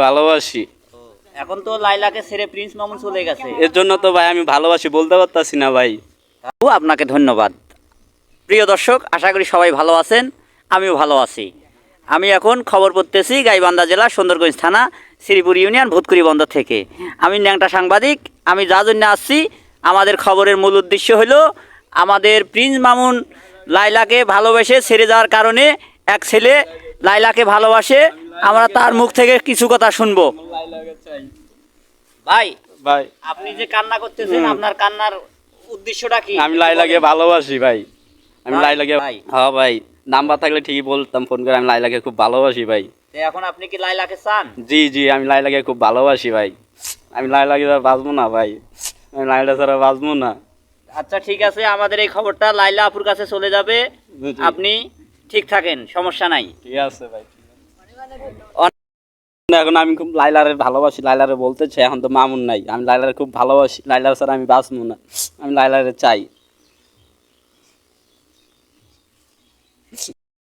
ভালোবাসি। এখন তো লাইলাকে ছেড়ে প্রিন্স মামুন চলে গেছে, এর জন্য তো ভাই আমি ভালোবাসি বলতে পারতাছি না ভাই। আপনাকে ধন্যবাদ। প্রিয় দর্শক, আশা করি সবাই ভালো আছেন, আমিও ভালো আছি। আমি এখন খবর পড়তেছি গাইবান্ধা জেলা সুন্দরগঞ্জ থানা শ্রীপুর ইউনিয়ন ভূতকুড়ি বন্দর থেকে। আমি ন্যাংটা সাংবাদিক। আমি যা জন্য আসছি, আমাদের খবরের মূল উদ্দেশ্য হলো আমাদের প্রিন্স মামুন লাইলাকে ভালোবেসে ছেড়ে যাওয়ার কারণে এক ছেলে লাইলাকে ভালোবাসে। আমরা তার মুখ থেকে কিছু কথা শুনবো। ভাই ভাই আপনি যে কান্না করতেছেন, আপনার কান্নার উদ্দেশ্যটা কি? আমি লাইলাকে ভালোবাসি ভাই। আমি লাইলাকে ভাই। হ্যাঁ ভাই, নাম্বার থাকলে ঠিকই বলতাম ফোন করে। আমি লাইলাকে খুব ভালোবাসি ভাই। এখন আপনি কি লাইলাকে চান? জি জি, আমি লাইলাকে খুব ভালোবাসি ভাই। আমি লাইলাকে ছাড়া বাঁচবো না ভাই। আমি লাইলা ছাড়া বাঁচবো না। আচ্ছা ঠিক আছে, আমাদের এই খবরটা লাইলা আপুর কাছে চলে যাবে। জি। আপনি ঠিক থাকেন, সমস্যা নাই। ঠিক আছে ভাই। এখন আমি খুব লাইলারে ভালোবাসি, লাইলারে বলতে চাই। এখন তো মামুন নাই, আমি লাইলারে খুব ভালোবাসি। লাইলা ছাড়া আমি বাঁচবো না, আমি লাইলারে চাই।